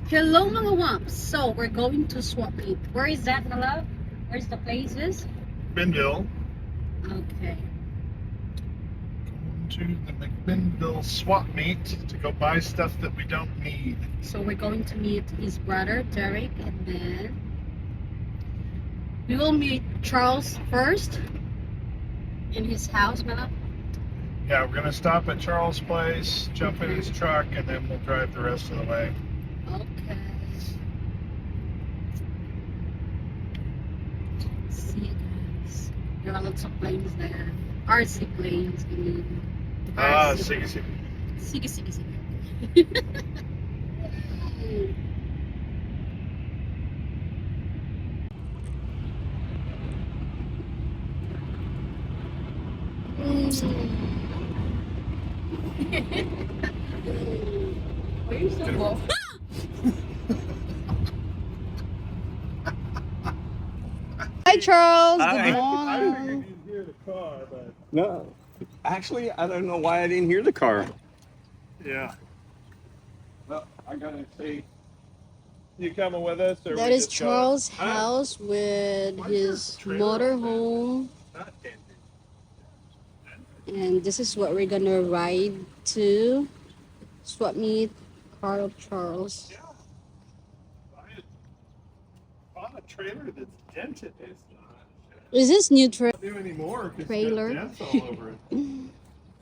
Hello mga wamps. So we're going to swap meet. Where is that, my love? Where's the places? Bentonville. Okay. Going to the McMinnville swap meet to go buy stuff that we don't need. So we're going to meet his brother Derek, and then we will meet Charles first in his house, my love. Yeah, we're gonna stop at Charles' place, jump in his truck, and then we'll drive the rest of the way. Okay. See you guys. There are lots of planes there. RC planes, I mean. Ah, RC. Siggy Siggy. Sige, sige, sige. Why are you so low? Hi, Charles. Hi. Good I morning. figured you'd hear the car, but No, actually, I don't know why I didn't hear the car. yeah. Well, I gotta say, You coming with us? Or That we is just go? Charles' house with his motorhome, Not dented. and this is what we're gonna ride to. Swap meet, car of Charles. Yeah. Bought a trailer that's dented. It's Is this new not new anymore because Trailer. it's got dents all over it.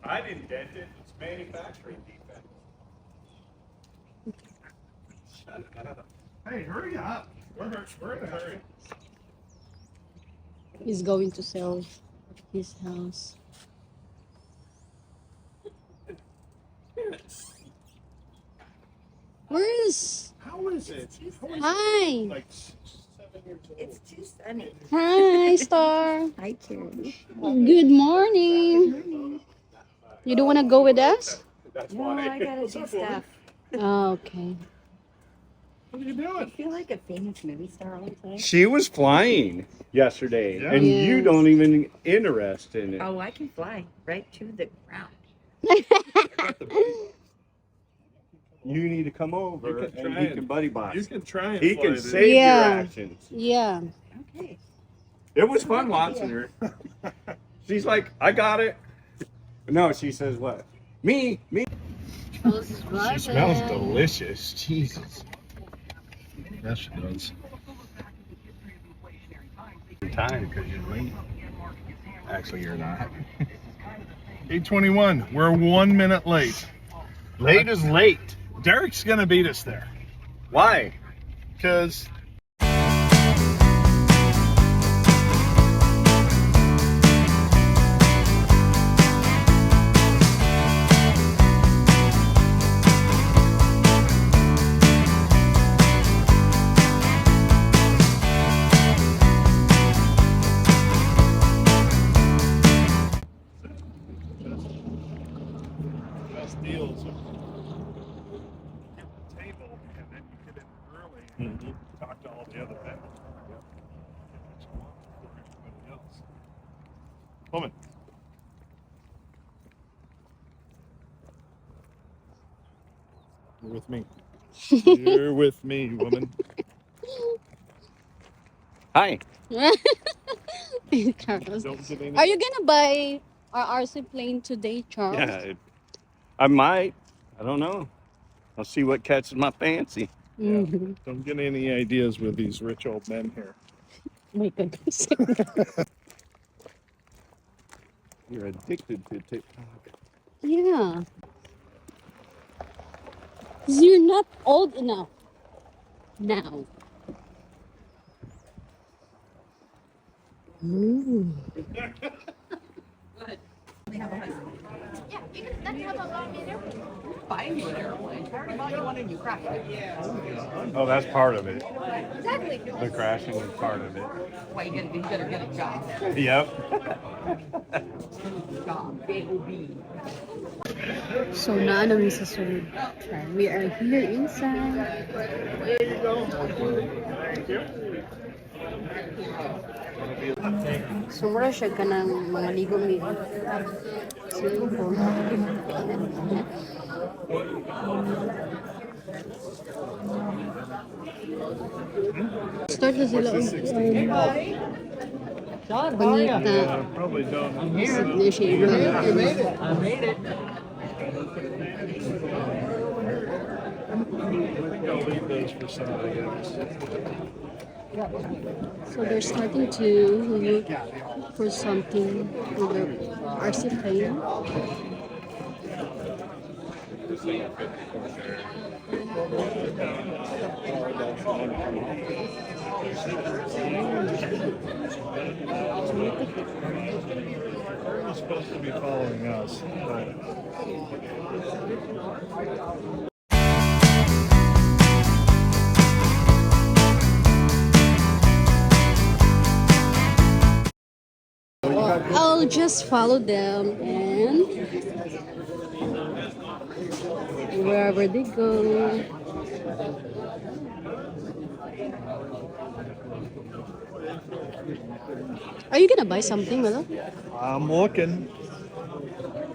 I didn't dent it. It's manufacturing defect. Shut it up. Hey, hurry up. We're in a hurry. He's going to sell his house. Where is? How is it? How is Hi. it like 7 years old? It's too sunny. Hi, Star. Hi, Karen. Good morning. You don't want to go with us? That's No, why. I gotta do stuff. Oh, okay. What are you I doing? feel like a famous movie star all the time. she was flying yesterday, Yeah. and you Yes. don't even interest in it. Oh, I can fly right to the ground. You need to come over You can and try he and- can buddy box. You can try and He fly can this. save Yeah. your actions. Yeah. Okay. It was fun watching her. She's like, I got it. No, she says what? Me. She smells delicious. Jesus. Yes, she does. Time because you're late. Actually, you're not. 8:21. We're 1 minute late. Late is late. Derek's gonna beat us there Why? because best deals are at the table, and then you get in early and you talk to all the other vendors. Get what you want before everybody else. Woman. You're with me. You're with me, woman. Hi. Charles. Don't get any. Are you gonna buy our RC plane today, Charles? Yeah, I might. I don't know. I'll see what catches my fancy. Mhm. Don't get any ideas with these rich old men here. My goodness. You're addicted to TikTok. Yeah. 'Cause you're not old enough now. Ooh. Buying you an airplane. I already bought you one and you crashed it. Oh, that's part of it. Exactly. The crashing is part of it. Why you better get a job. Yep. Job. B-O-B. So na namin sa sunod. We are here inside. So mura siya ka ng mga ligo-ligo. Cellphone. Start na sila. Bonita. Yeah, probably don't. Signature. I made it. I think I'll leave those for somebody else. So they're starting to look for something for their RC plane. They're supposed to be following us, but I'll just follow them and wherever they go. Are you gonna buy something, Milo? I'm looking.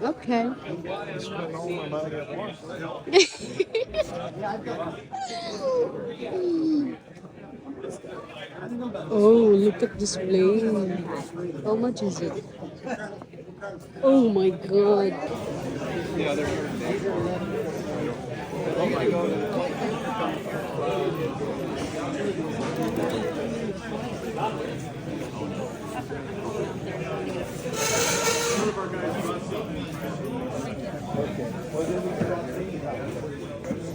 Okay. Spend all my money at once. Oh, look at this plane. How much is it? Oh my god.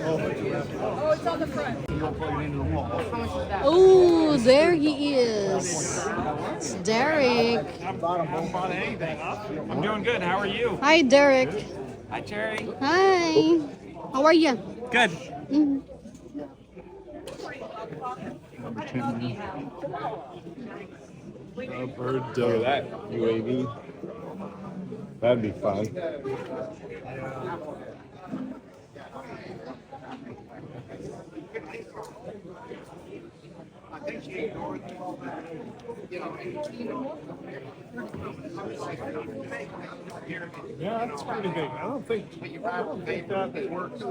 Oh, it's on the front. Oh, there he is. It's Derek. I'm doing good. How are you? Hi, Derek. Hi, Cherry. Hi. How are you? Good. Mhm. A bird Look at that UAV. That'd be fun. Yeah, that's pretty big. I don't think that works.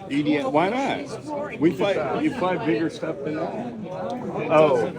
EDM, why not? We fly. You fly bigger stuff than that. Oh.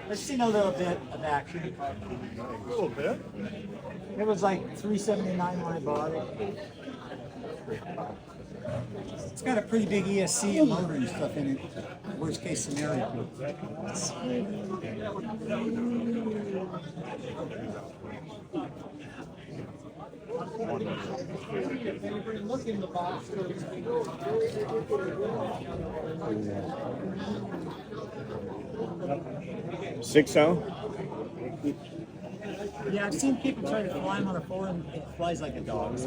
I've seen a little bit of action. A little bit. It was like $379 when I bought it. It's got a pretty big ESC and motor and stuff in it. Worst case scenario. Six out. Yeah, I've seen people try to fly them on a four and it flies like a dog.